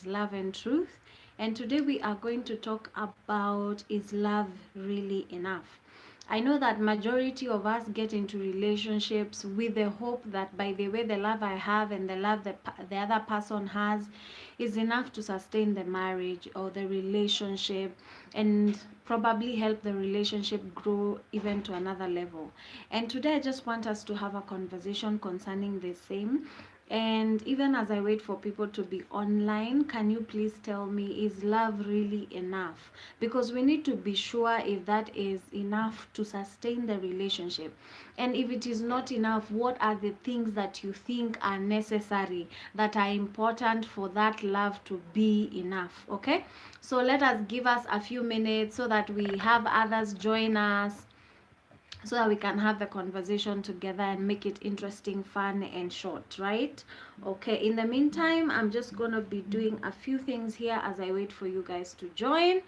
is Love and Truth, and today we are going to talk about, is love really enough? I know that majority of us get into relationships with the hope that by the way the love I have and the love the other person has is enough to sustain the marriage or the relationship, and probably help the relationship grow even to another level. And today I just want us to have a conversation concerning the same. And even as I wait for people to be online, can you please tell me, is love really enough? Because we need to be sure if that is enough to sustain the relationship. And if it is not enough, what are the things that you think are necessary, that are important for that love to be enough? Okay? So let us give us a few minutes so that we have others join us, so that we can have the conversation together and make it interesting, fun, and short, right? Okay, in the meantime, I'm just gonna be doing a few things here as I wait for you guys to join,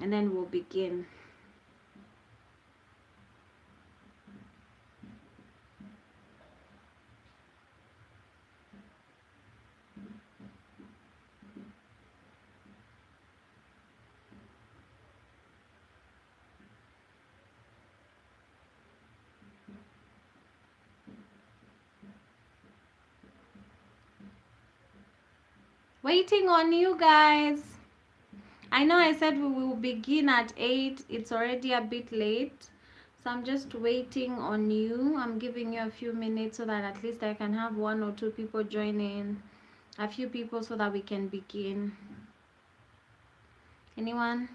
and then we'll begin. Waiting on you guys. I know I said we will begin at 8. It's already a bit late. So I'm just waiting on you. I'm giving you a few minutes so that at least I can have 1 or 2 people join in. A few people so that we can begin. Anyone?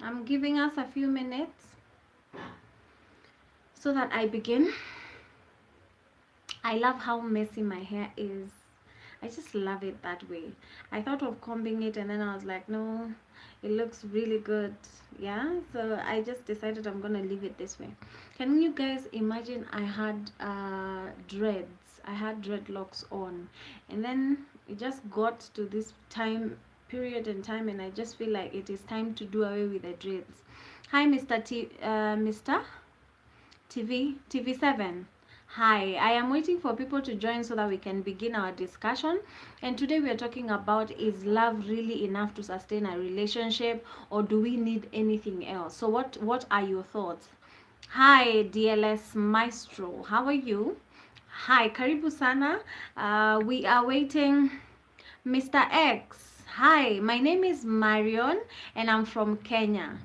I'm giving us a few minutes so that I begin. I love how messy my hair is. I just love it that way. I thought of combing it and then I was like, no, it looks really good. Yeah, so I just decided I'm gonna leave it this way. Can you guys imagine I had dreads? I had dreadlocks on, and then it just got to this time period in time, and I just feel like it is time to do away with the dreads. Hi, Mr. TV7. Hi, I am waiting for people to join so that we can begin our discussion. And today we are talking about, is love really enough to sustain a relationship, or do we need anything else? So what are your thoughts? Hi, DLS Maestro. How are you? Hi, karibu sana. We are waiting. Mr. X. Hi, my name is Marion and I'm from Kenya.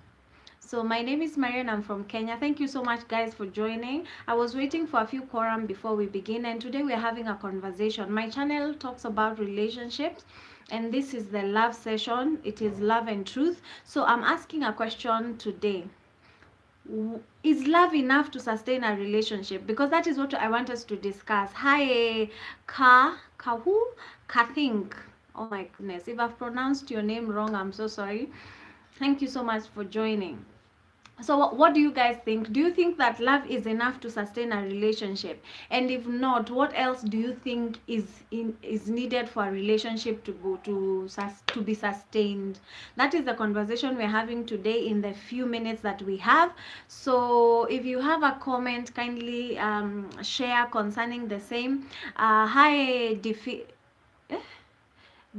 So my name is Marian, I'm from Kenya. Thank you so much guys for joining. I was waiting for a few quorum before we begin, and today we're having a conversation. My channel talks about relationships, and this is the love session. It is Love and Truth. So I'm asking a question today. Is love enough to sustain a relationship? Because that is what I want us to discuss. Hi, Kathink. Oh my goodness, if I've pronounced your name wrong, I'm so sorry. Thank you so much for joining. So what do you guys think? Do you think that love is enough to sustain a relationship? And if not, what else do you think is needed for a relationship to go to be sustained? That is the conversation we're having today in the few minutes that we have. So if you have a comment, kindly share concerning the same. Hi,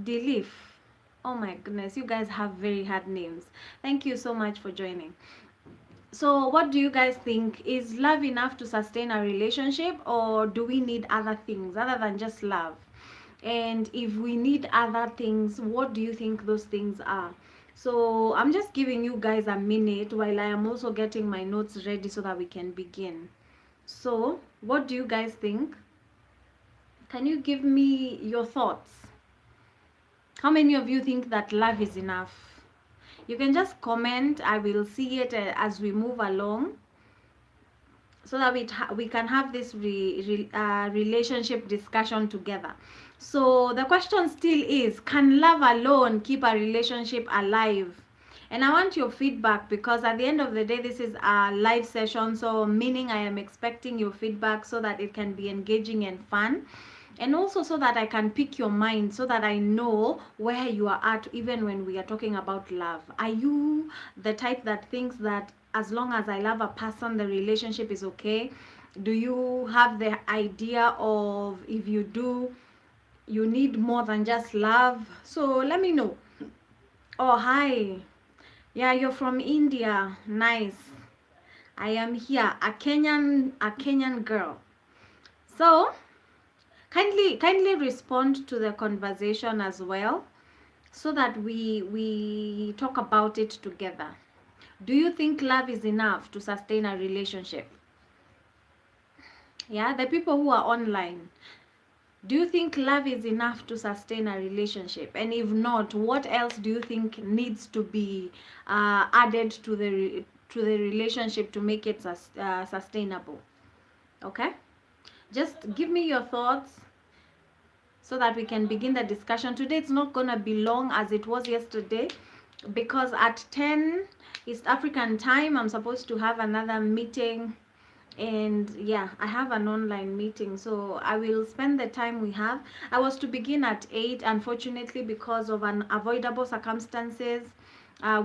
Delif. Oh my goodness, you guys have very hard names. Thank you so much for joining. So what do you guys think? Is love enough to sustain a relationship, or do we need other things other than just love? And if we need other things, what do you think those things are? So I'm just giving you guys a minute while I am also getting my notes ready so that we can begin. So what do you guys think? Can you give me your thoughts? How many of you think that love is enough? You can just comment. I will see it as we move along, so that we can have this relationship discussion together. So the question still is, can love alone keep a relationship alive? And I want your feedback, because at the end of the day, this is a live session, so meaning I am expecting your feedback so that it can be engaging and fun. and also so that I can pick your mind, so that I know where you are at even when we are talking about love. Are you the type that thinks that as long as I love a person, the relationship is okay? Do you have the idea of, if you do, you need more than just love? So let me know. Oh, hi. Yeah, you're from India. Nice. I am here, a Kenyan girl. So kindly respond to the conversation as well, so that we talk about it together. Do you think love is enough to sustain a relationship? Yeah, the people who are online, do you think love is enough to sustain a relationship? And if not, what else do you think needs to be added to the relationship to make it sustainable? Okay, just give me your thoughts so that we can begin the discussion. Today it's not gonna be long as it was yesterday, because at 10 East African time I'm supposed to have another meeting, and yeah, I have an online meeting, so I will spend the time we have. I was to begin at 8. Unfortunately, because of unavoidable circumstances,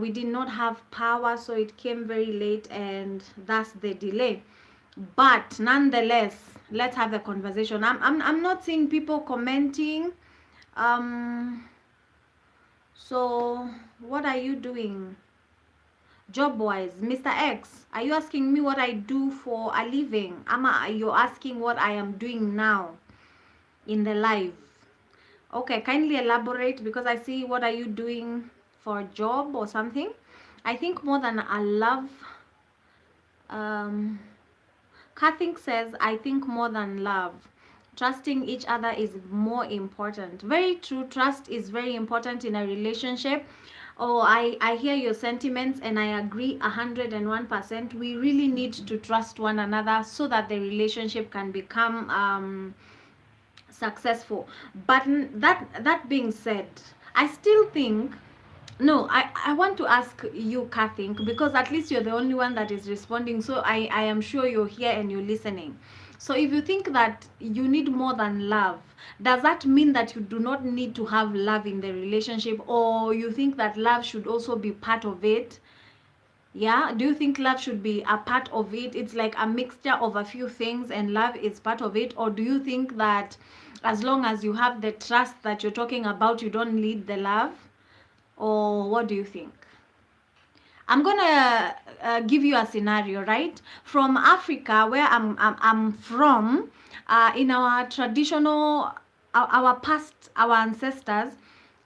we did not have power, so it came very late, and that's the delay. But nonetheless, let's have the conversation. I'm not seeing people commenting. So what are you doing job wise? Mr. X, are you asking me what I do for a living? Ama, you're asking what I am doing now in the live? Okay, kindly elaborate, because I see what are you doing for a job or something. I think more than a love. Kathink says, I think more than love, trusting each other is more important. Very true. Trust is very important in a relationship. Oh, I hear your sentiments, and I agree 101%. We really need to trust one another so that the relationship can become successful. But that being said, I still think, no, I want to ask you, Kathink, because at least you're the only one that is responding. So I am sure you're here and you're listening. So if you think that you need more than love, does that mean that you do not need to have love in the relationship? Or you think that love should also be part of it? Yeah, do you think love should be a part of it? It's like a mixture of a few things and love is part of it? Or do you think that as long as you have the trust that you're talking about, you don't need the love? Or what do you think? I'm gonna give you a scenario, right? From Africa, where I'm from, in our traditional, our ancestors,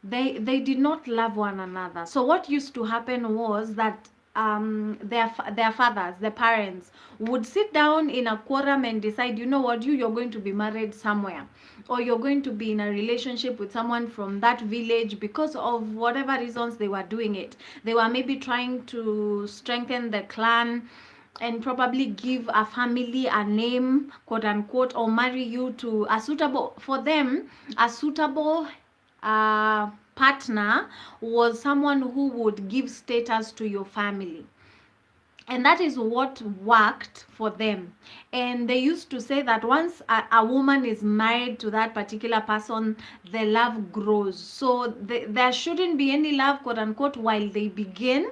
they did not love one another. So what used to happen was that their fathers, the parents, would sit down in a quorum and decide, you know what, you're going to be married somewhere, or you're going to be in a relationship with someone from that village, because of whatever reasons they were doing it. They were maybe trying to strengthen the clan and probably give a family a name, quote unquote, or marry you to a suitable, for them, a suitable partner was someone who would give status to your family. And that is what worked for them. And they used to say that once a woman is married to that particular person, the love grows. So there shouldn't be any love, quote unquote, while they begin.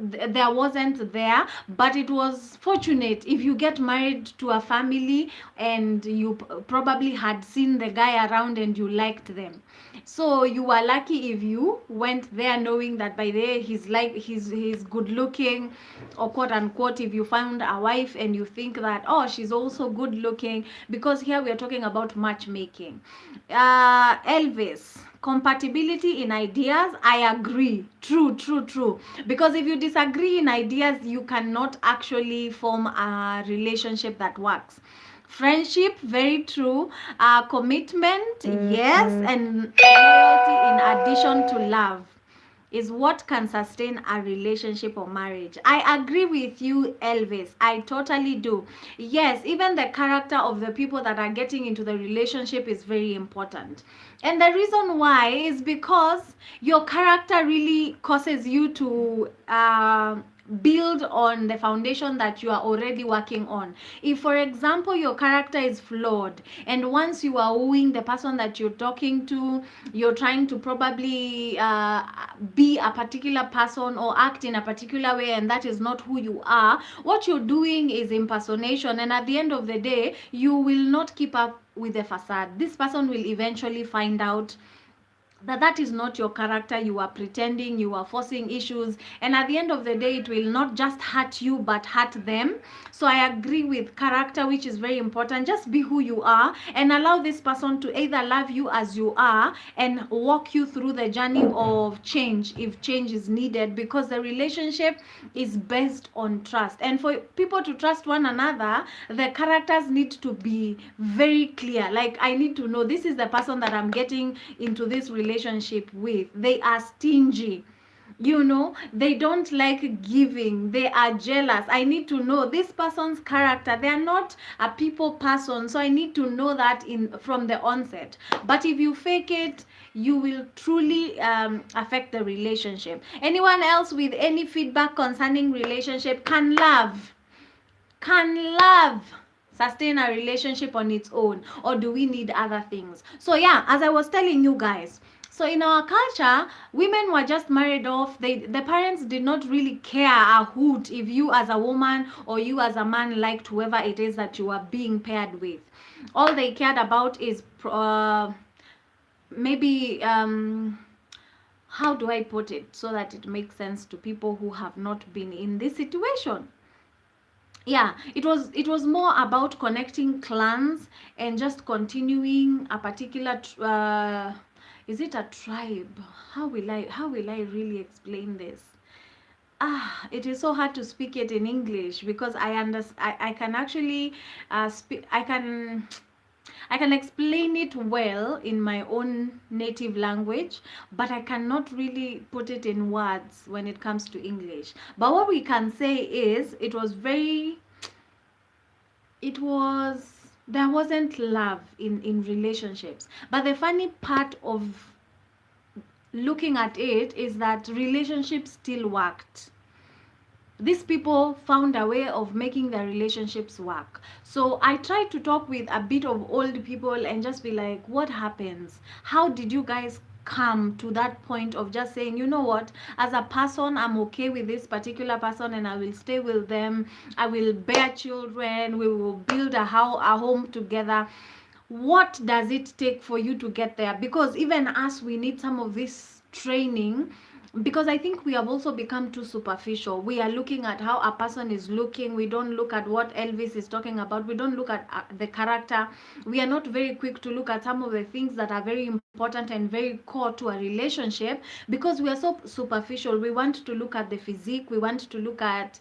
There wasn't there, but it was fortunate if you get married to a family and you probably had seen the guy around and you liked them. So you were lucky if you went there knowing that by the way he's good looking, or quote unquote, if you found a wife and you think that, oh, she's also good looking, because here we are talking about matchmaking. Elvis, compatibility in ideas, I agree. True. Because if you disagree in ideas, you cannot actually form a relationship that works. Friendship, very true. Commitment, yes, and loyalty in addition to love is what can sustain a relationship or marriage. I agree with you, Elvis. I totally do. Yes, even the character of the people that are getting into the relationship is very important. And the reason why is because your character really causes you to build on the foundation that you are already working on. If, for example, your character is flawed, and once you are wooing the person that you're talking to, you're trying to probably be a particular person or act in a particular way, and that is not who you are, what you're doing is impersonation, and at the end of the day, you will not keep up with the facade. This person will eventually find out that that is not your character. You are pretending, you are forcing issues, and at the end of the day, it will not just hurt you but hurt them. So I agree with character, which is very important. Just be who you are and allow this person to either love you as you are and walk you through the journey of change if change is needed, because the relationship is based on trust. And for people to trust one another, the characters need to be very clear. Like, I need to know this is the person that I'm getting into this relationship with. They are stingy, they don't like giving, they are jealous. I need to know this person's character. They are not a people person, so I need to know that from the onset. But if you fake it, you will truly affect the relationship. Anyone else with any feedback concerning relationship? Can love sustain a relationship on its own, or do we need other things? So yeah, as I was telling you guys, so in our culture, women were just married off. The parents did not really care a hoot if you as a woman or you as a man liked whoever it is that you are being paired with. All they cared about is maybe how do I put it so that it makes sense to people who have not been in this situation? Yeah, it was more about connecting clans and just continuing a particular is it a tribe? How will I really explain this? It is so hard to speak it in English, because I can actually speak. I can explain it well in my own native language, but I cannot really put it in words when it comes to English. But what we can say is there wasn't love in relationships. But the funny part of looking at it is that relationships still worked. These people found a way of making their relationships work. So I tried to talk with a bit of old people and just be like, what happens? How did you guys come to that point of just saying, you know what, as a person, I'm okay with this particular person and I will stay with them. I will bear children. We will build a home together. What does it take for you to get there? Because even us, we need some of this training, because I think we have also become too superficial. We are looking at how a person is looking. We don't look at what Elvis is talking about. We don't look at the character. We are not very quick to look at some of the things that are very important and very core to a relationship, because we are so superficial. We want to look at the physique. We want to look at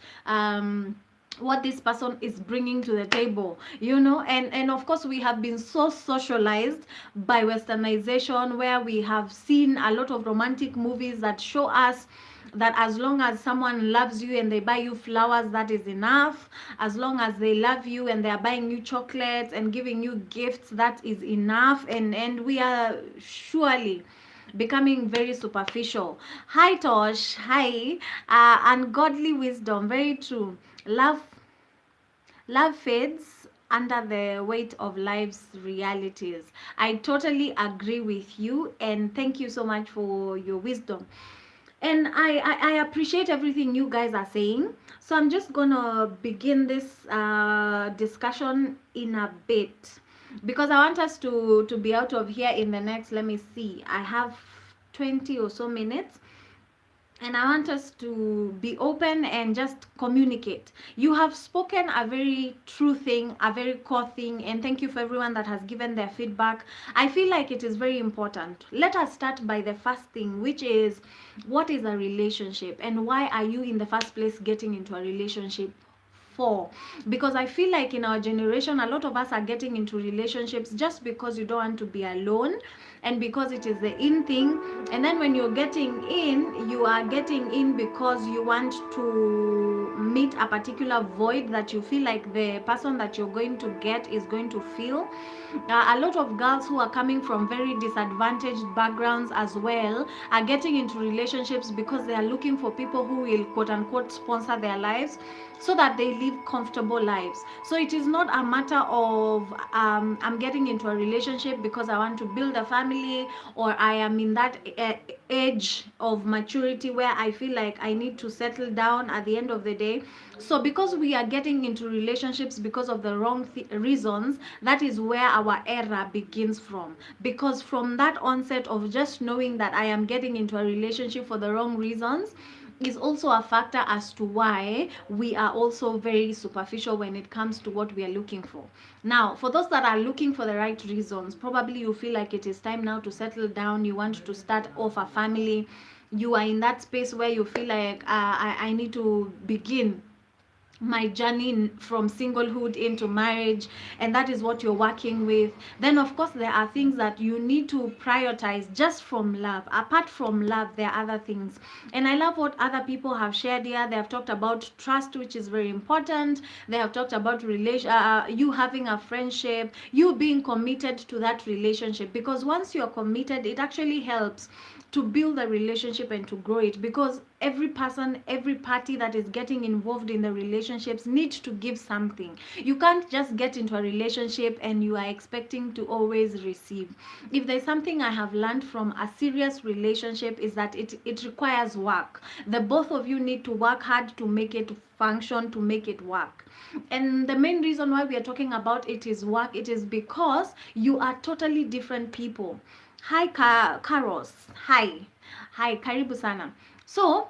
what this person is bringing to the table, and of course we have been so socialized by westernization, where we have seen a lot of romantic movies that show us that as long as someone loves you and they buy you flowers, that is enough. As long as they love you and they are buying you chocolates and giving you gifts, that is enough. And we are surely becoming very superficial. Hi Tosh, hi. Ungodly wisdom, very true. Love fades under the weight of life's realities. I totally agree with you, and thank you so much for your wisdom. And I appreciate everything you guys are saying. So I'm just gonna begin this discussion in a bit, because I want us to be out of here in the next, let me see, I have 20 or so minutes. And I want us to be open and just communicate. You have spoken a very true thing, a very core thing, and thank you for everyone that has given their feedback. I feel like it is very important. Let us start by the first thing, which is, what is a relationship and why are you in the first place getting into a relationship for? Because I feel like in our generation, a lot of us are getting into relationships just because you don't want to be alone. and because it is the in thing. And then when you're getting in, you are getting in because you want to meet a particular void that you feel like the person that you're going to get is going to fill. A lot of girls who are coming from very disadvantaged backgrounds as well are getting into relationships because they are looking for people who will quote unquote sponsor their lives so that they live comfortable lives. So it is not a matter of I'm getting into a relationship because I want to build a family, or I am in that age of maturity where I feel like I need to settle down at the end of the day. So because we are getting into relationships because of the wrong reasons, that is where our error begins from. Because from that onset of just knowing that I am getting into a relationship for the wrong reasons is also a factor as to why we are also very superficial when it comes to what we are looking for. Now, for those that are looking for the right reasons, probably you feel like it is time now to settle down, you want to start off a family, you are in that space where you feel like I need to begin my journey from singlehood into marriage, and that is what you're working with. Then of course there are things that you need to prioritize just from love. Apart from love, there are other things, and I love what other people have shared here. They have talked about trust, which is very important. They have talked about you having a friendship, you being committed to that relationship, because once you're committed, it actually helps to build a relationship and to grow it, because every person, every party that is getting involved in the relationships needs to give something. You can't just get into a relationship and you are expecting to always receive. If there's something I have learned from a serious relationship, is that it requires work. The both of you need to work hard to make it function, to make it work. And the main reason why we are talking about it is work. It is because you are totally different people. Hi, Karos. Hi. Hi, karibu sana. So,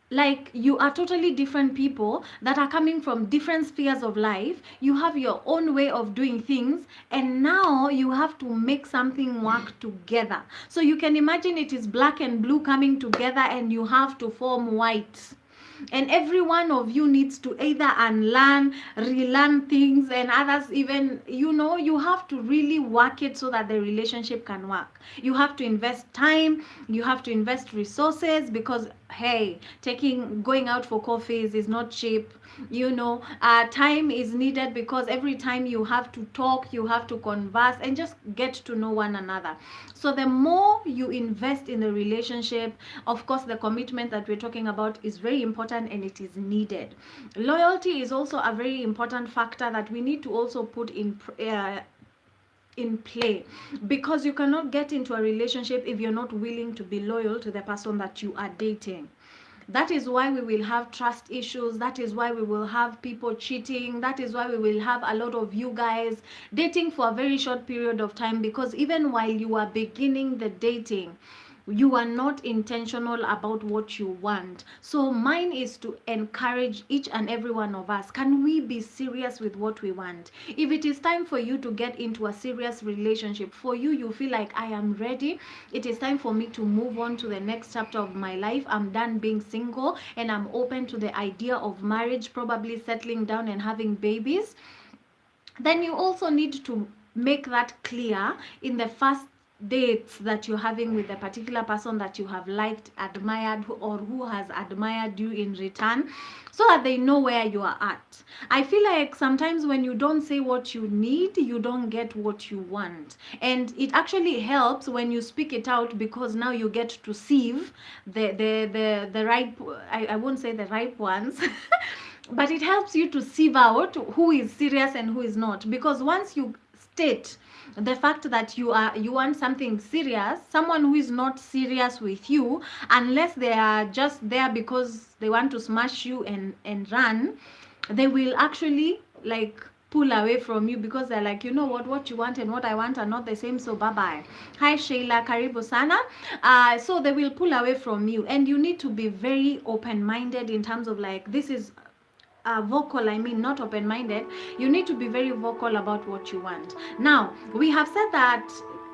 like, you are totally different people that are coming from different spheres of life. You have your own way of doing things, and now you have to make something work together. So you can imagine it is black and blue coming together, and you have to form white. And every one of you needs to either unlearn, relearn things, and others even, you have to really work it so that the relationship can work. You have to invest time, you have to invest resources, because hey, going out for coffees is not cheap. Time is needed, because every time you have to talk, you have to converse and just get to know one another. So the more you invest in the relationship, of course the commitment that we're talking about is very important, and it is needed. Loyalty is also a very important factor that we need to also put in play, because you cannot get into a relationship if you're not willing to be loyal to the person that you are dating. That is why we will have trust issues. That is why we will have people cheating. That is why we will have a lot of you guys dating for a very short period of time, because even while you are beginning the dating, you are not intentional about what you want. So mine is to encourage each and every one of us. Can we be serious with what we want? If it is time for you to get into a serious relationship, for you feel like I am ready, it is time for me to move on to the next chapter of my life. I'm done being single and I'm open to the idea of marriage, probably settling down and having babies. Then you also need to make that clear in the first dates that you're having with the particular person that you have liked, admired, or who has admired you in return, so that they know where you are at. I feel like sometimes when you don't say what you need, you don't get what you want. And it actually helps when you speak it out, because now you get to sieve the right, I won't say the ripe ones, but it helps you to sieve out who is serious and who is not. Because once you state the fact that you want something serious, someone who is not serious with you, unless they are just there because they want to smash you and run, they will actually like pull away from you, because they're like, what you want and what I want are not the same, so bye bye. Hi Sheila, karibu sana. So they will pull away from you, and you need to be very open-minded in terms of like, this is vocal, not open-minded. You need to be very vocal about what you want. Now, we have said that,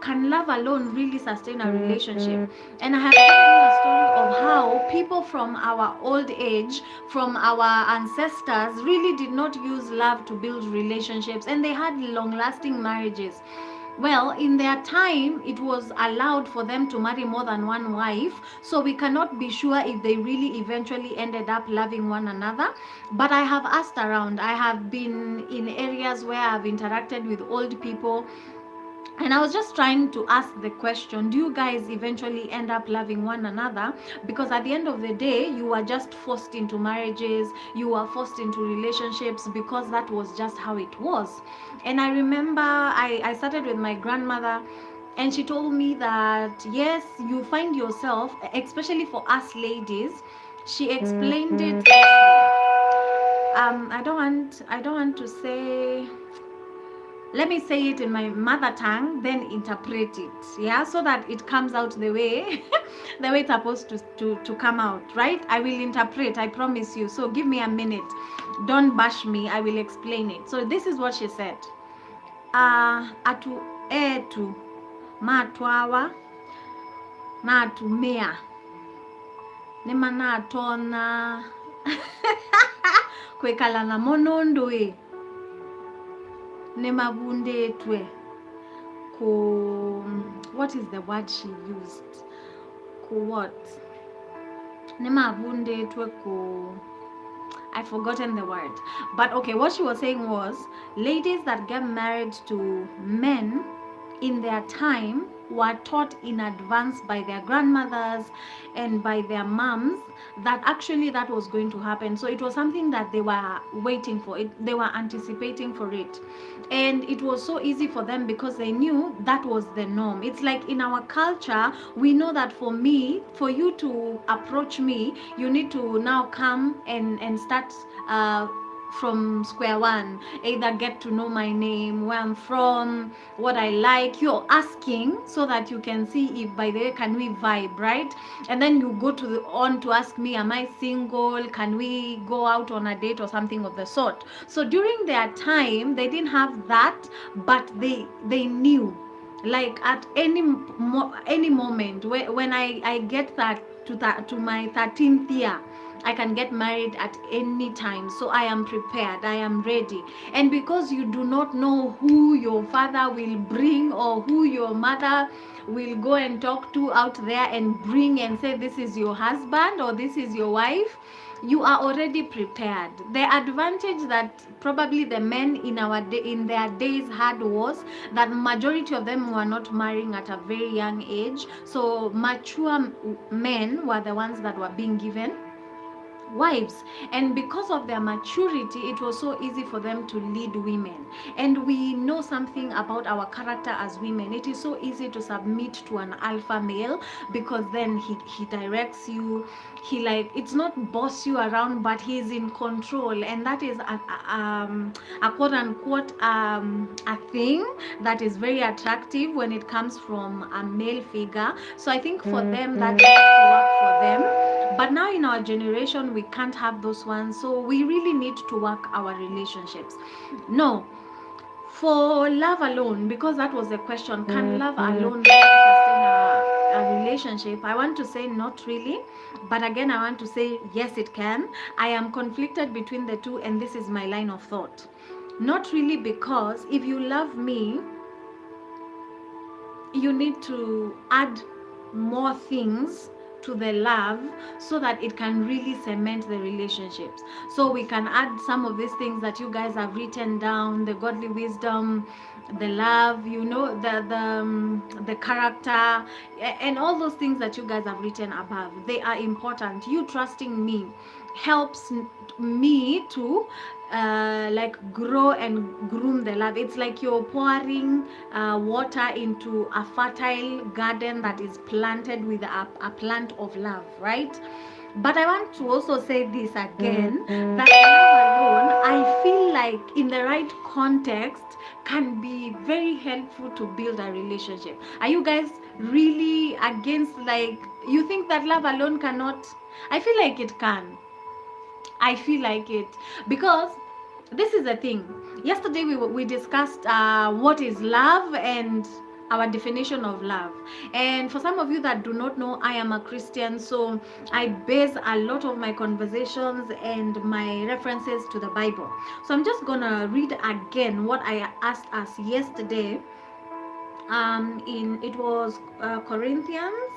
can love alone really sustain a relationship? And I have given you a story of how people from our old age, from our ancestors, really did not use love to build relationships, and they had long-lasting marriages. Well, in their time, it was allowed for them to marry more than one wife. So we cannot be sure if they really eventually ended up loving one another. But I have asked around. I have been in areas where I've interacted with old people, and I was just trying to ask the question, do you guys eventually end up loving one another? Because at the end of the day, you are just forced into marriages, you are forced into relationships because that was just how it was. And I remember I started with my grandmother, and she told me that yes, you find yourself, especially for us ladies, she explained it this way. I don't want to say, let me say it in my mother tongue, then interpret it, yeah, so that it comes out the way the way it's supposed to come out, right? I will interpret, I promise you. So give me a minute, don't bash me, I will explain it. So this is what she said. Atu etu matwawa natumia nima natona kwekala na monondwe nemavundetwe ku, what is the word she used, ku what, nemavundetwe ku, I've forgotten the word. But okay, what she was saying was, ladies that get married to men in their time were taught in advance by their grandmothers and by their moms that actually that was going to happen. So it was something that they were waiting for it, they were anticipating for it, and it was so easy for them because they knew that was the norm. It's like in our culture, we know that for you to approach me, you need to now come and start from square one, either get to know my name, where I'm from, what I like. You're asking so that you can see if by the way can we vibe, right? And then you go on to ask me, am I single, can we go out on a date or something of the sort. So during their time they didn't have that, but they knew, like at any moment when I get that to my 13th year, I can get married at any time. So I am prepared, I am ready. And because you do not know who your father will bring or who your mother will go and talk to out there and bring and say this is your husband or this is your wife, you are already prepared. The advantage that probably the men in their days had was that majority of them were not marrying at a very young age. So mature men were the ones that were being given wives, and because of their maturity it was so easy for them to lead women. And we know something about our character as women, it is so easy to submit to an alpha male because then he directs you, he, like, it's not boss you around, but he's in control, and that is a quote unquote a thing that is very attractive when it comes from a male figure. So I think for them that has to work for them. But now in our generation we can't have those ones, so we really need to work our relationships. No, for love alone, because that was the question, can love alone sustain a relationship? I want to say not really, but again I want to say yes, it can. I am conflicted between the two, and this is my line of thought. Not really, because if you love me, you need to add more things to the love so that it can really cement the relationships. So we can add some of these things that you guys have written down: the godly wisdom, the love, the character, and all those things that you guys have written above. They are important. You trusting me helps me to like grow and groom the love. It's like you're pouring water into a fertile garden that is planted with a plant of love, right? But I want to also say this again, that love alone, I feel like in the right context can be very helpful to build a relationship. Are you guys really against, like, you think that love alone cannot? I feel like it can. I feel like it, because this is the thing. Yesterday we discussed what is love and our definition of love. And for some of you that do not know, I am a Christian, so I base a lot of my conversations and my references to the Bible. So I'm just gonna read again what I asked us yesterday In it was Corinthians.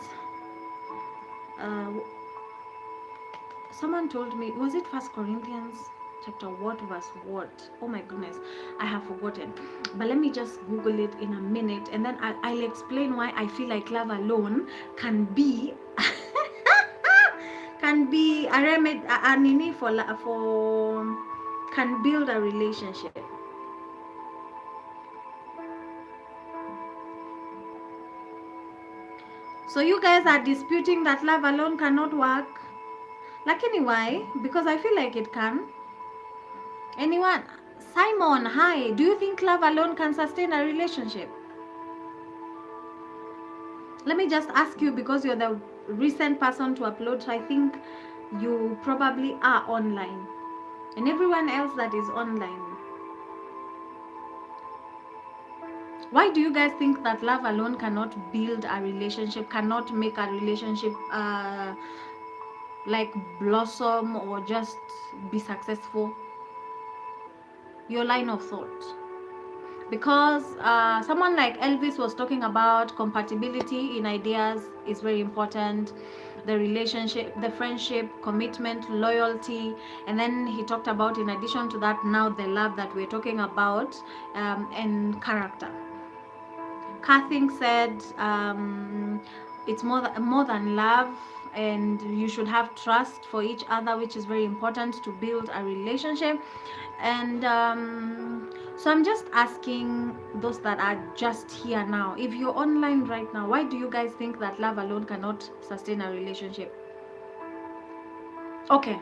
Uh, Someone told me, was it First Corinthians chapter what verse what? Oh my goodness, I have forgotten. But let me just Google it in a minute, and then I'll explain why I feel like love alone can be can be a remedy, a nini for can build a relationship. So you guys are disputing that love alone cannot work. Lakini why? Because I feel like it can. Anyone? Simon, hi. Do you think love alone can sustain a relationship? Let me just ask you, because you're the recent person to upload, so I think you probably are online. And everyone else that is online, why do you guys think that love alone cannot build a relationship, cannot make a relationship like blossom or just be successful? Your line of thought. Because someone like Elvis was talking about compatibility in ideas is very important, the relationship, the friendship, commitment, loyalty, and then he talked about, in addition to that, now the love that we're talking about, and character. Kathleen said it's more than love, and you should have trust for each other, which is very important to build a relationship. And so I'm just asking those that are just here now, if you're online right now, why do you guys think that love alone cannot sustain a relationship? Okay,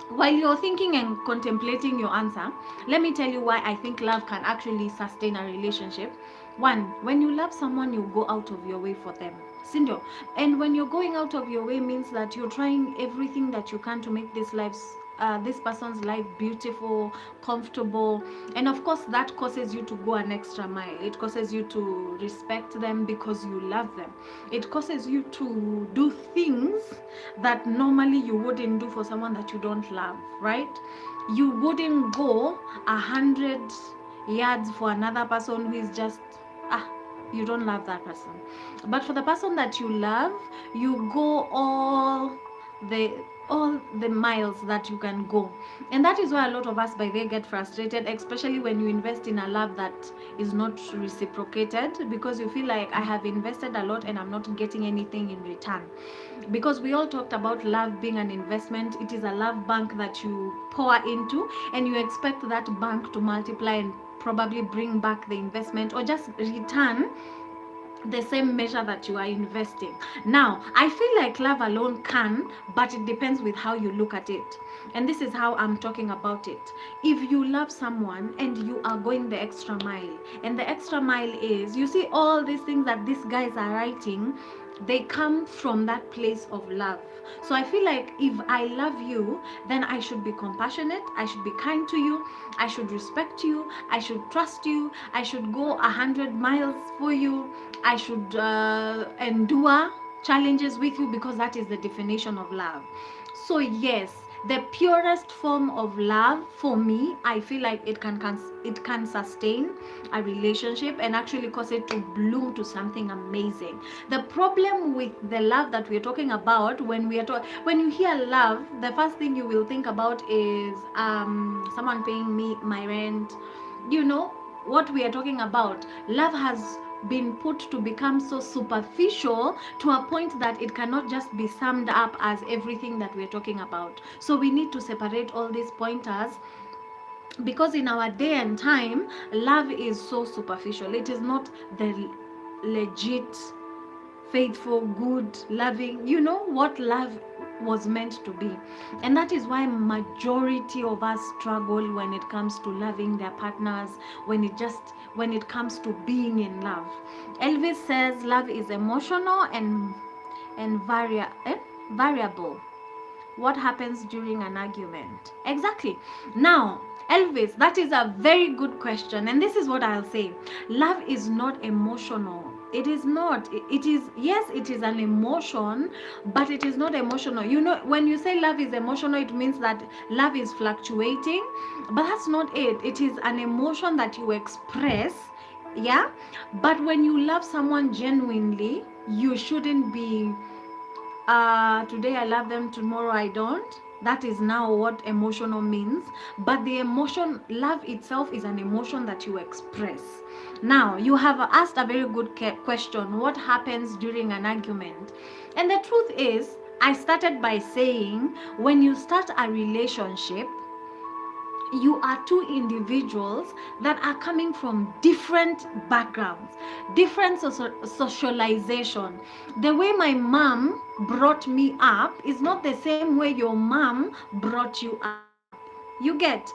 while you're thinking and contemplating your answer, let me tell you why I think love can actually sustain a relationship. One, when you love someone, you go out of your way for them. Sindio. And when you're going out of your way means that you're trying everything that you can to make this person's life beautiful, comfortable, and of course that causes you to go an extra mile. It causes you to respect them because you love them. It causes you to do things that normally you wouldn't do for someone that you don't love, right? You wouldn't go 100 yards for another person who is just you don't love that person. But for the person that you love, you go all the miles that you can go. And that is why a lot of us by then get frustrated, especially when you invest in a love that is not reciprocated, because you feel like I have invested a lot and I'm not getting anything in return. Because we all talked about love being an investment. It is a love bank that you pour into, and you expect that bank to multiply and probably bring back the investment, or just return the same measure that you are investing. Now, I feel like love alone can, but it depends with how you look at it. And this is how I'm talking about it. If you love someone and you are going the extra mile, and the extra mile is, you see all these things that these guys are writing, they come from that place of love. So I feel like if I love you, then I should be compassionate, I should be kind to you, I should respect you, I should trust you, I should go 100 miles for you, I should endure challenges with you, because that is the definition of love. So yes, the purest form of love for me, I feel like it can sustain a relationship and actually cause it to bloom to something amazing. The problem with the love that we're talking about, when you hear love, the first thing you will think about is someone paying me my rent. You know what we are talking about. Love has been put to become so superficial to a point that it cannot just be summed up as everything that we're talking about. So we need to separate all these pointers, because in our day and time, love is so superficial. It is not the legit, faithful, good, loving, what love was meant to be. And that is why majority of us struggle when it comes to loving their partners, when it comes to being in love. Elvis says love is emotional and variable. What happens during an argument? Exactly. Now, Elvis, that is a very good question, and this is what I'll say. Love is not emotional. It is not. It is, yes, it is an emotion, but it is not emotional. When you say love is emotional, it means that love is fluctuating, but that's not it. It is an emotion that you express Yeah, but when you love someone genuinely, you shouldn't be today I love them, tomorrow I don't. That is now what emotional means. But the emotion, love itself is an emotion that you express. Now, you have asked a very good question: what happens during an argument? And the truth is, I started by saying, when you start a relationship, you are two individuals that are coming from different backgrounds, different socialization. The way my mom brought me up is not the same way your mom brought you up. You get?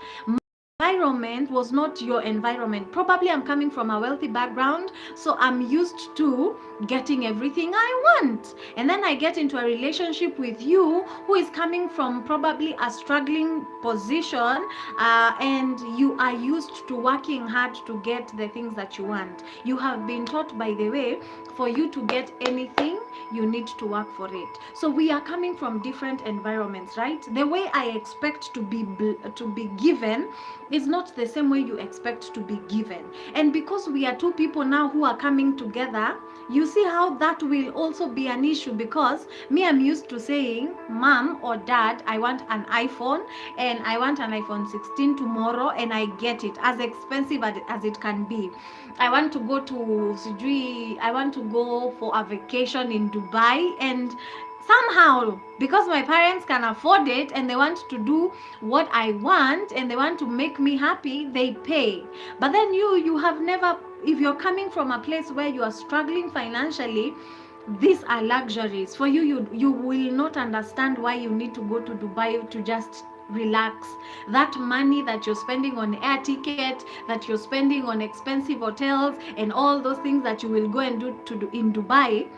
Environment was not your environment. Probably I'm coming from a wealthy background, so I'm used to getting everything I want. And then I get into a relationship with you who is coming from probably a struggling position, and you are used to working hard to get the things that you want. You have been taught, by the way, for you to get anything, you need to work for it. So we are coming from different environments, right? The way I expect to be given is not the same way you expect to be given. And because we are two people now who are coming together, you see how that will also be an issue, because me, I'm used to saying, mom or dad, I want an iPhone, and I want an iPhone 16 tomorrow, and I get it, as expensive as it can be. I want to go to Sijui, I want to go for a vacation in Dubai, and somehow, because my parents can afford it and they want to do what I want and they want to make me happy, they pay. But then you have never, if you're coming from a place where you are struggling financially, these are luxuries for you. You will not understand why you need to go to Dubai to just relax. That money that you're spending on air ticket, that you're spending on expensive hotels and all those things that you will go and do in Dubai,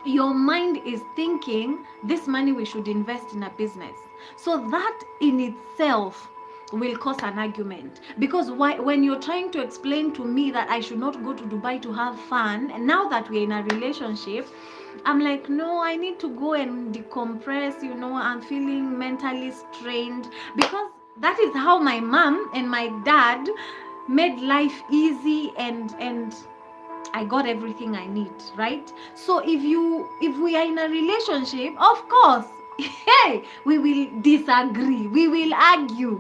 your mind is thinking, this money we should invest in a business. So that in itself will cause an argument, because when you're trying to explain to me that I should not go to Dubai to have fun, and now that we're in a relationship, I'm like, no, I need to go and decompress. I'm feeling mentally strained, because that is how my mom and my dad made life easy, and I got everything I need, right? So if we are in a relationship, of course, hey, we will disagree, we will argue.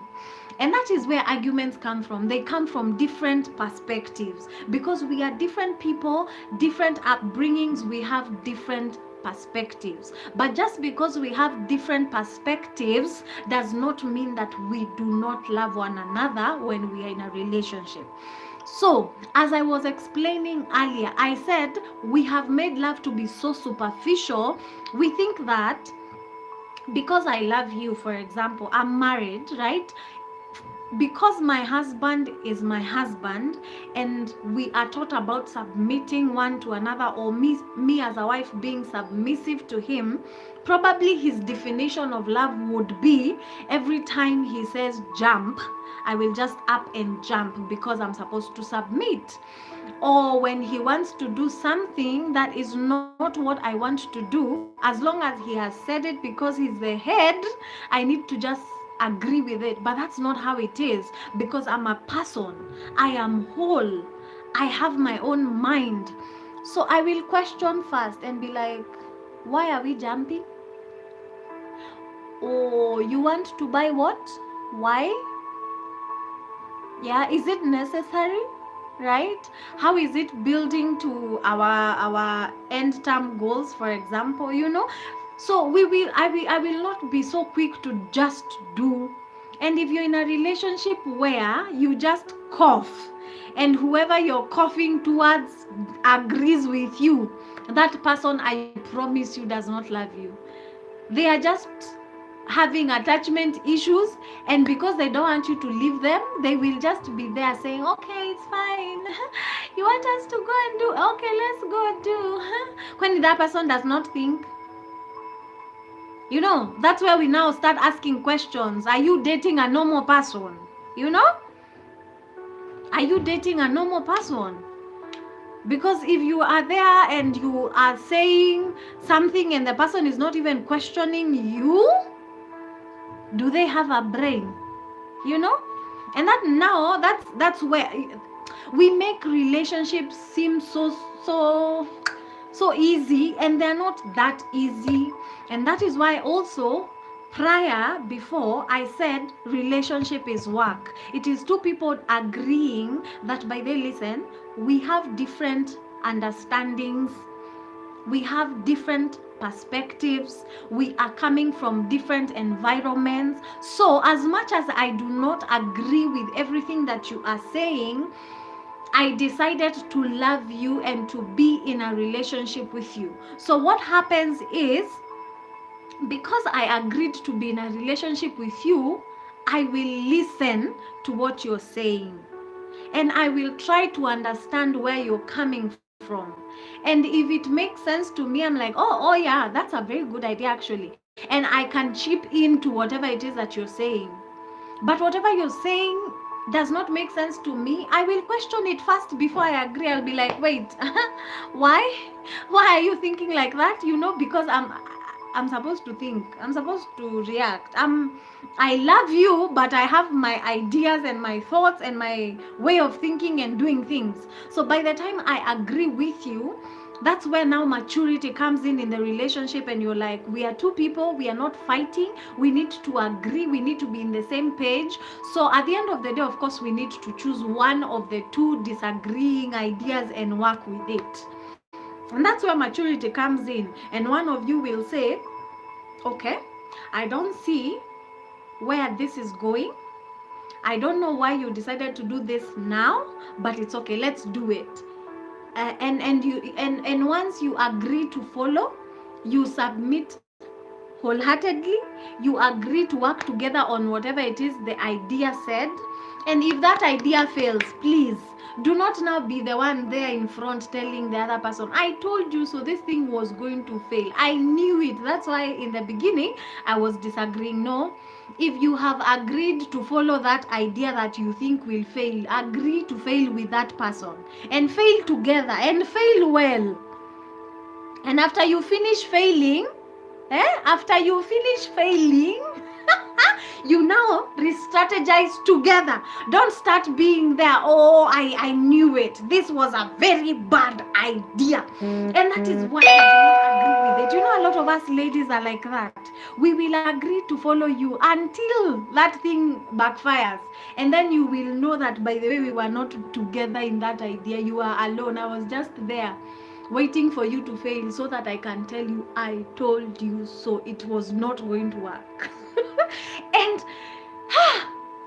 And that is where arguments come from. They come from different perspectives, because we are different people, different upbringings, we have different perspectives. But just because we have different perspectives does not mean that we do not love one another when we are in a relationship. So, as I was explaining earlier, I said we have made love to be so superficial. We think that because I love you, for example, I'm married, right? Because my husband is my husband, and we are taught about submitting one to another, or me as a wife being submissive to him, probably his definition of love would be, every time he says jump, I will just up and jump because I'm supposed to submit. Or when he wants to do something that is not what I want to do, as long as he has said it because he's the head, I need to just agree with it. But that's not how it is, because I'm a person, I am whole, I have my own mind. So I will question first and be like, why are we jumping? Oh, you want to buy what? Why? Yeah, is it necessary? Right? How is it building to our end term goals, for example? So I will not be so quick to just do. And if you're in a relationship where you just cough, and whoever you're coughing towards agrees with you, that person, I promise you, does not love you. They are just having attachment issues, and because they don't want you to leave them, they will just be there saying, okay, it's fine. You want us to go and do, okay, let's go do. When that person does not think, that's where we now start asking questions. Are you dating a normal person? Are you dating a normal person? Because if you are there and you are saying something and the person is not even questioning you, do they have a brain? And that's where We make relationships seem so easy, and they're not that easy. And that is why also before I said relationship is work. It is two people agreeing that by they listen, we have different understandings, we have different perspectives, we are coming from different environments. So as much as I do not agree with everything that you are saying, I decided to love you and to be in a relationship with you. So what happens is, because I agreed to be in a relationship with you, I will listen to what you're saying, and I will try to understand where you're coming from. And if it makes sense to me, I'm like, oh yeah, that's a very good idea actually. And I can chip in to whatever it is that you're saying. But whatever you're saying does not make sense to me, I will question it first before I agree. I'll be like, wait, why? Why are you thinking like that? Because I'm supposed to think. I'm supposed to react. I love you, but I have my ideas and my thoughts and my way of thinking and doing things. So by the time I agree with you, that's where now maturity comes in the relationship, and you're like, we are two people, we are not fighting, we need to agree, we need to be in the same page. So at the end of the day, of course, we need to choose one of the two disagreeing ideas and work with it. And that's where maturity comes in. And one of you will say, okay, I don't see where this is going. I don't know why you decided to do this now, but it's okay, let's do it. And once you agree to follow, you submit wholeheartedly, you agree to work together on whatever it is the idea said. And if that idea fails, please do not now be the one there in front telling the other person, I told you so, this thing was going to fail, I knew it. That's why in the beginning I was disagreeing. No, if you have agreed to follow that idea that you think will fail, agree to fail with that person, and fail together, and fail well. And after you finish failing, you now re-strategize together. Don't start being there, oh, I knew it, this was a very bad idea. And that is why I do not agree with it. A lot of us ladies are like that. We will agree to follow you until that thing backfires, and then you will know that, by the way, we were not together in that idea. You are alone. I was just there waiting for you to fail so that I can tell you, I told you so. It was not going to work. And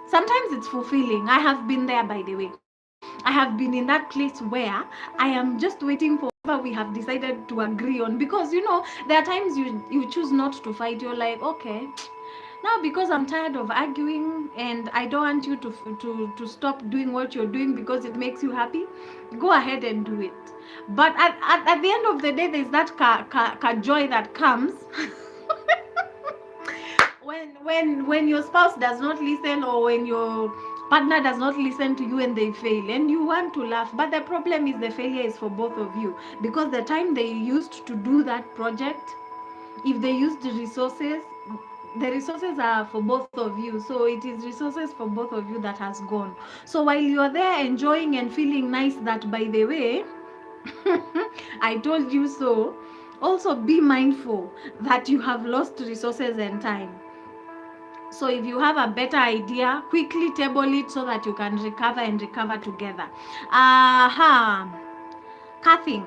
sometimes it's fulfilling. I have been there, by the way. I have been in that place where I am just waiting for whatever we have decided to agree on, because there are times you choose not to fight. You're like, okay, now because I'm tired of arguing and I don't want you to stop doing what you're doing because it makes you happy, go ahead and do it. But at the end of the day, there's that joy that comes when your spouse does not listen, or when your partner does not listen to you and they fail, and you want to laugh. But the problem is the failure is for both of you, because the time they used to do that project, if they used the resources are for both of you. So it is resources for both of you that has gone. So while you're there enjoying and feeling nice that, by the way, I told you so, also be mindful that you have lost resources and time. So if you have a better idea, quickly table it so that you can recover and recover together. Kathink.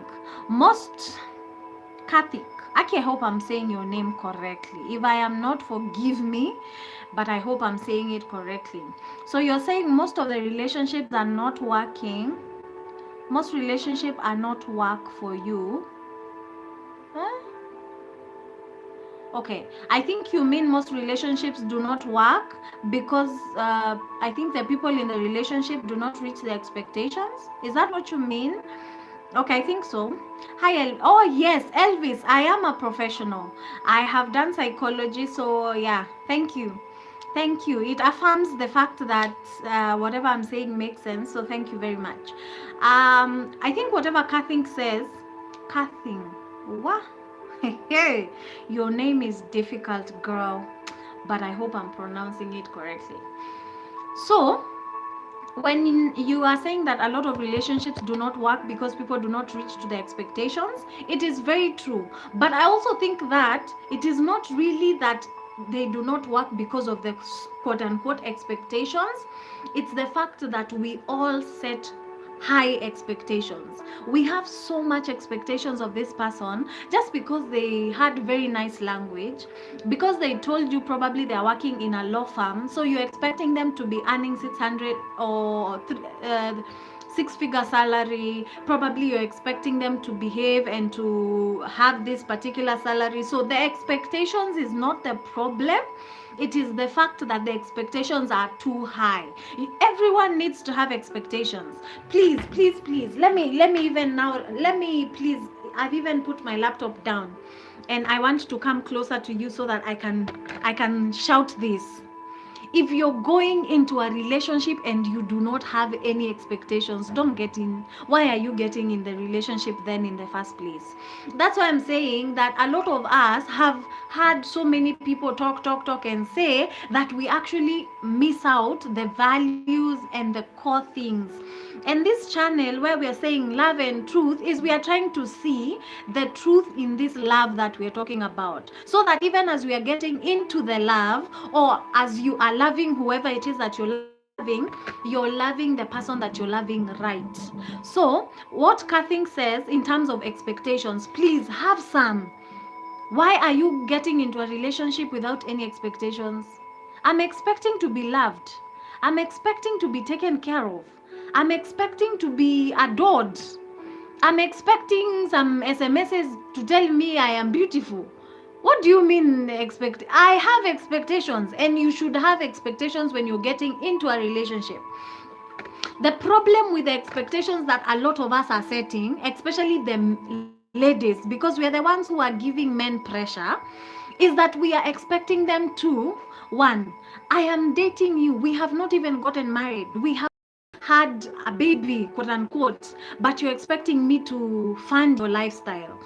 I hope I'm saying your name correctly. If I am not, forgive me, but I hope I'm saying it correctly. So you're saying most of the relationships are not working. Most relationships are not work for you. Huh? Okay, I think you mean most relationships do not work because I think the people in the relationship do not reach the expectations. Is that what you mean? Okay, I think so. Hi, oh yes, Elvis, I am a professional. I have done psychology, so yeah, thank you. Thank you. It affirms the fact that whatever I'm saying makes sense, so thank you very much. I think whatever Kathink says, what? Hey, your name is difficult, girl, but I hope I'm pronouncing it correctly. So, when you are saying that a lot of relationships do not work because people do not reach to their expectations, it is very true. But I also think that it is not really that they do not work because of the quote unquote expectations. It's the fact that we all set high expectations. We have so much expectations of this person just because they had very nice language, because they told you probably they are working in a law firm, so you're expecting them to be earning 600 or six-figure salary. Probably you're expecting them to behave and to have this particular salary. So the expectations is not the problem, it is the fact that the expectations are too high. Everyone needs to have expectations. Please, please, please, let me please, I've even put my laptop down and I want to come closer to you so that I can shout this. If you're going into a relationship and you do not have any expectations, don't get in. Why are you getting in the relationship then in the first place? That's why I'm saying that a lot of us have had so many people talk and say that we actually miss out the values and the core things. And this channel where we are saying love and truth is we are trying to see the truth in this love that we are talking about, so that even as we are getting into the love, or as you are loving whoever it is that you're loving the person that you're loving right. So what Kathleen says in terms of expectations, please have some. Why are you getting into a relationship without any expectations? I'm expecting to be loved. I'm expecting to be taken care of. I'm expecting to be adored. I'm expecting some SMSs to tell me I am beautiful. What do you mean expect? I have expectations, and you should have expectations when you're getting into a relationship. The problem with the expectations that a lot of us are setting, especially the ladies, because we are the ones who are giving men pressure, is that we are expecting them to, one, I am dating you, we have not even gotten married, we have had a baby, quote unquote, but you're expecting me to fund your lifestyle.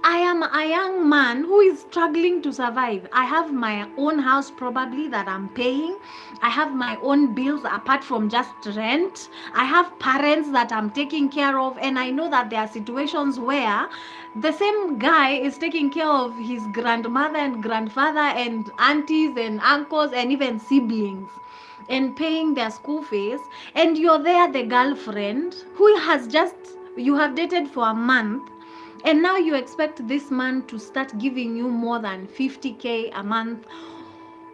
I am a young man who is struggling to survive. I have my own house probably that I'm paying. I have my own bills apart from just rent. I have parents that I'm taking care of, and I know that there are situations where the same guy is taking care of his grandmother and grandfather and aunties and uncles and even siblings and paying their school fees, and you're there, the girlfriend who has just, you have dated for a month, and now you expect this man to start giving you more than 50K a month,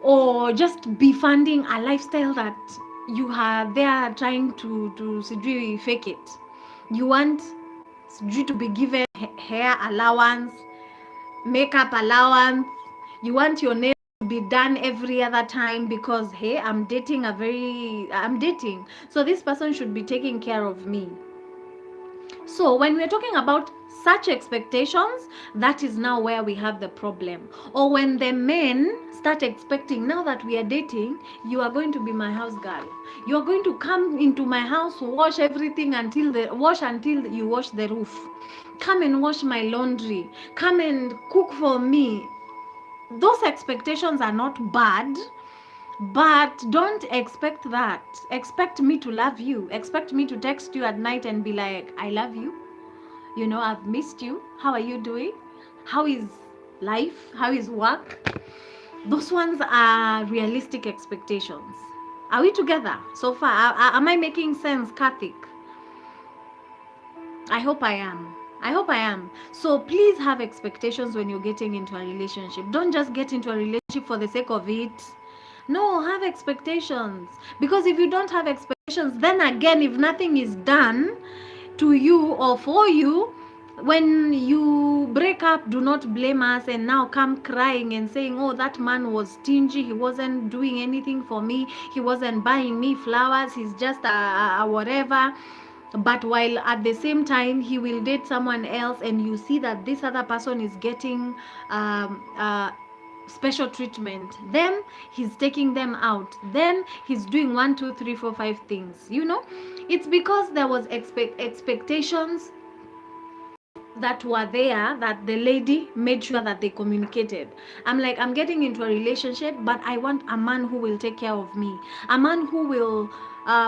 or just be funding a lifestyle that you are there trying to fake it. You want to be given hair allowance, makeup allowance. You want your nails to be done every other time because, hey, I'm dating. So this person should be taking care of me. So when we're talking about such expectations, that is now where we have the problem. Or when the men start expecting, now that we are dating, you are going to be my house girl. You are going to come into my house, wash everything until you wash the roof. Come and wash my laundry. Come and cook for me. Those expectations are not bad, but don't expect that. Expect me to love you. Expect me to text you at night and be like, I love you. You know, I've missed you. How are you doing? How is life? How is work? Those ones are realistic expectations. Are we together so far? Am I making sense, Karthik? I hope I am. I hope I am. So please have expectations when you're getting into a relationship. Don't just get into a relationship for the sake of it. No, have expectations. Because if you don't have expectations, then again, if nothing is done to you or for you, when you break up, do not blame us and now come crying and saying, oh, that man was stingy, he wasn't doing anything for me, he wasn't buying me flowers, he's just a whatever. But while at the same time he will date someone else, and you see that this other person is getting special treatment, then he's taking them out, then he's doing 1 2 3 4 5 things, it's because there was expectations that were there, that the lady made sure that they communicated. I'm like, I'm getting into a relationship, but I want a man who will take care of me, a man who will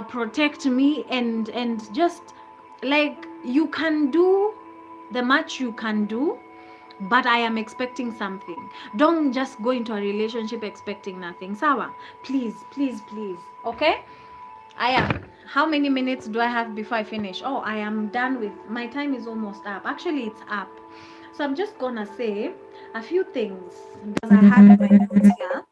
protect me, and just like, you can do the much you can do, but I am expecting something. Don't just go into a relationship expecting nothing. Sawa, please, please, please. Okay, I am. How many minutes do I have before I finish? Oh, I am done with, my time is almost up. Actually, it's up. So I'm just gonna say a few things because I have my notes here.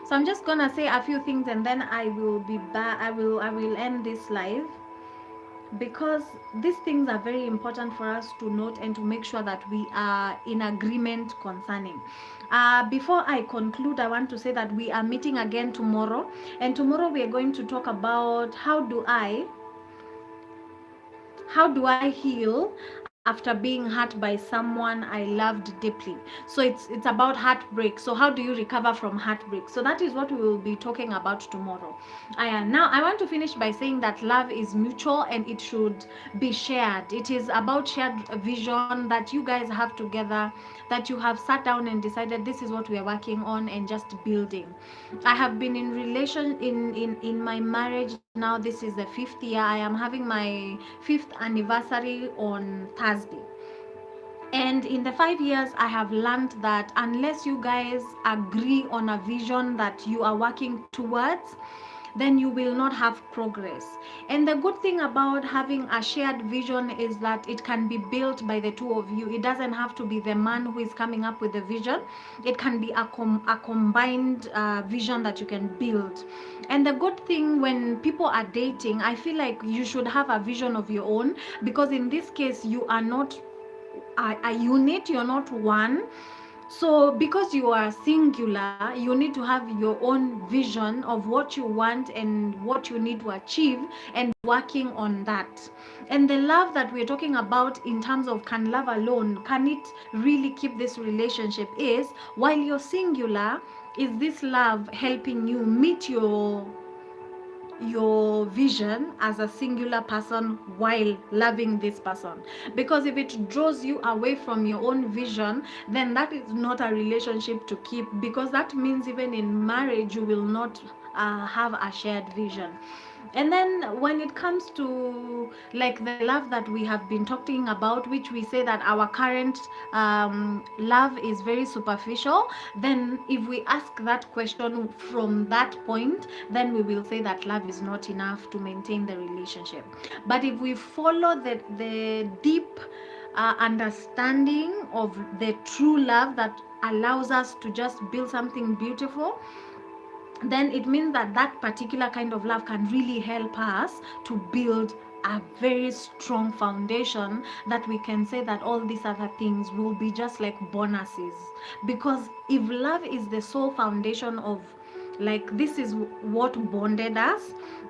So I'm just gonna say a few things and then I will be back. I will end this live, because these things are very important for us to note and to make sure that we are in agreement concerning. Before I conclude, I want to say that we are meeting again tomorrow, and tomorrow we are going to talk about how do I heal after being hurt by someone I loved deeply. So it's about heartbreak. So how do you recover from heartbreak? So that is what we will be talking about tomorrow. Now I want to finish by saying that love is mutual and it should be shared. It is about shared vision that you guys have together, that you have sat down and decided this is what we are working on and just building. I have been in relation in my marriage now. This is the 5th year. I am having my 5th anniversary on Thursday. And in the 5 years, I have learned that unless you guys agree on a vision that you are working towards, then you will not have progress. And the good thing about having a shared vision is that it can be built by the two of you. It doesn't have to be the man who is coming up with the vision. It can be a combined vision that you can build. And the good thing when people are dating, I feel like you should have a vision of your own, because in this case, you are not a unit, you're not one. So because you are singular, you need to have your own vision of what you want and what you need to achieve, and working on that. And the love that we're talking about in terms of, can love alone, can it really keep this relationship, is while you're singular, is this love helping you meet your vision as a singular person while loving this person? Because if it draws you away from your own vision, then that is not a relationship to keep, because that means even in marriage you will not have a shared vision. And then when it comes to like the love that we have been talking about, which we say that our current love is very superficial, then if we ask that question from that point, then we will say that love is not enough to maintain the relationship. But if we follow the deep understanding of the true love that allows us to just build something beautiful, then it means that that particular kind of love can really help us to build a very strong foundation, that we can say that all these other things will be just like bonuses. Because if love is the sole foundation of, like, this is what bonded us,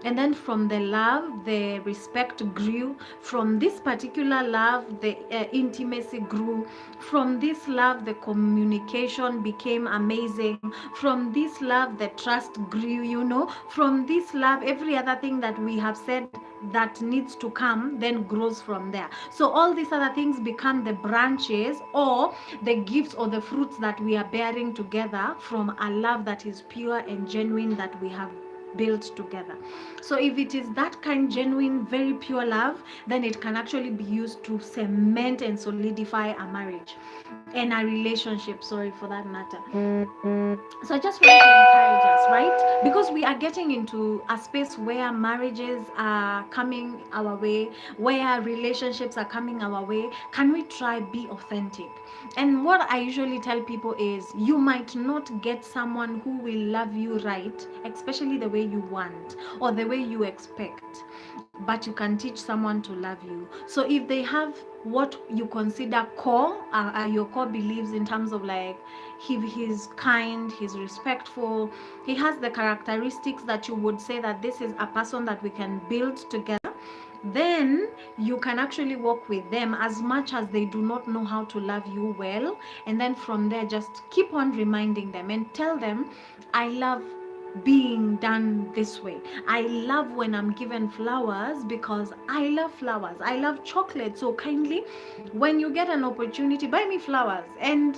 and then from the love the respect grew, from this particular love the intimacy grew, from this love the communication became amazing, from this love the trust grew, from this love every other thing that we have said that needs to come then grows from there. So all these other things become the branches or the gifts or the fruits that we are bearing together from a love that is pure and genuine that we have built together. So if it is that kind, genuine, very pure love, then it can actually be used to cement and solidify a marriage and a relationship, sorry, for that matter. So I just want to encourage us, right? Because we are getting into a space where marriages are coming our way, where relationships are coming our way. Can we try be authentic? And what I usually tell people is, you might not get someone who will love you right, especially the way you want or the way you expect, but you can teach someone to love you. So if they have what you consider core, your core beliefs in terms of like, he's kind, he's respectful, he has the characteristics that you would say that this is a person that we can build together, then you can actually work with them as much as they do not know how to love you well. And then from there, just keep on reminding them and tell them, I love being done this way. I love when I'm given flowers because I love flowers. I love chocolate. So kindly, when you get an opportunity, buy me flowers, and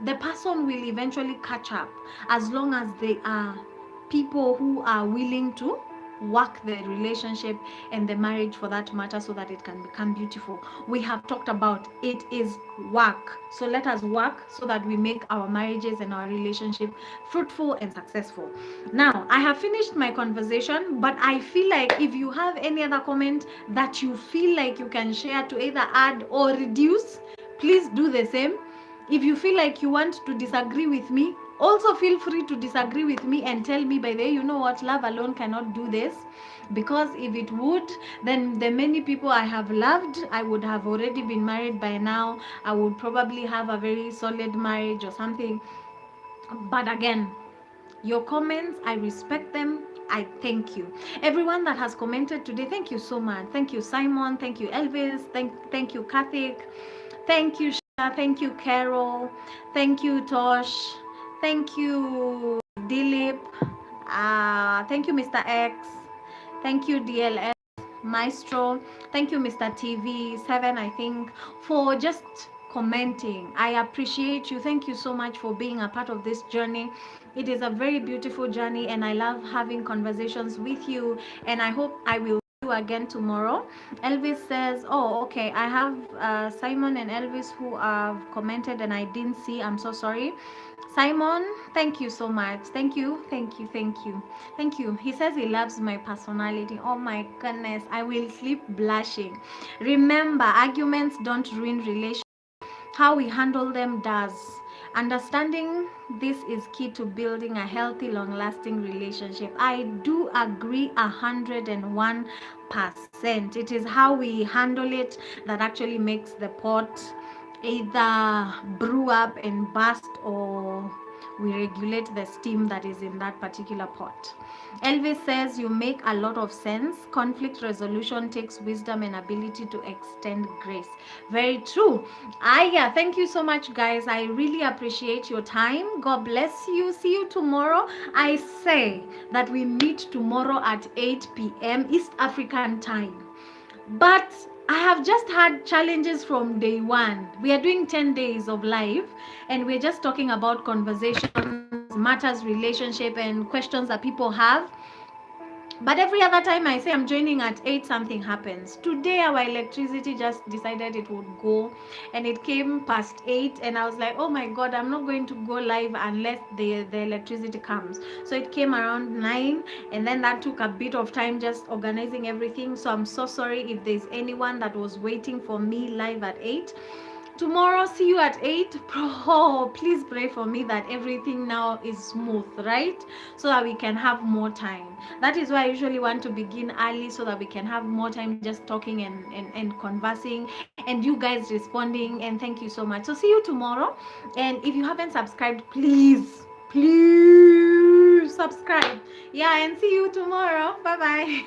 the person will eventually catch up, as long as they are people who are willing to work the relationship and the marriage for that matter, so that it can become beautiful. We have talked about it is work, so let us work so that we make our marriages and our relationship fruitful and successful. Now I have finished my conversation, but I feel like if you have any other comment that you feel like you can share to either add or reduce, please do the same. If you feel like you want to disagree with me, also feel free to disagree with me and tell me, by the way, you know what, love alone cannot do this. Because if it would, then the many people I have loved, I would have already been married by now. I would probably have a very solid marriage or something. But again, your comments, I respect them. I thank you. Everyone that has commented today, thank you so much. Thank you, Simon. Thank you, Elvis. Thank you, Kathik. Thank you, Shah. Thank you, Carol. Thank you, Tosh. Thank you, Dilip. Thank you, Mr. X. Thank you, DLS Maestro. Thank you, Mr. TV7, I think, for just commenting. I appreciate you. Thank you so much for being a part of this journey. It is a very beautiful journey, and I love having conversations with you, and I hope I will see you again tomorrow. Elvis says, oh, okay, I have Simon and Elvis who have commented and I didn't see. I'm so sorry. Simon, thank you so much. Thank you, thank you, thank you, thank you. He says he loves my personality. Oh my goodness, I will sleep blushing. Remember, arguments don't ruin relationships. How we handle them does. Understanding this is key to building a healthy, long-lasting relationship. I do agree 101%. It is how we handle it that actually makes the pot either brew up and burst, or we regulate the steam that is in that particular pot. Elvis says you make a lot of sense. Conflict resolution takes wisdom and ability to extend grace. Very true. Yeah, thank you so much, guys. I really appreciate your time. God bless you. See you tomorrow. I say that we meet tomorrow at 8 p.m. East African time. But I have just had challenges from day one. We are doing 10 days of live, and we're just talking about conversations, matters, relationship, and questions that people have. But every other time I say I'm joining at 8, something happens. Today our electricity just decided it would go, and it came past 8, and I was like, oh my god, I'm not going to go live unless the electricity comes. So it came around 9, and then that took a bit of time just organizing everything. So I'm so sorry if there's anyone that was waiting for me live at 8. Tomorrow, see you at 8. Oh, please pray for me that everything now is smooth, right? So that we can have more time. That is why I usually want to begin early, so that we can have more time just talking and conversing, and you guys responding. And thank you so much. So see you tomorrow. And if you haven't subscribed, please subscribe. Yeah, and see you tomorrow. Bye bye.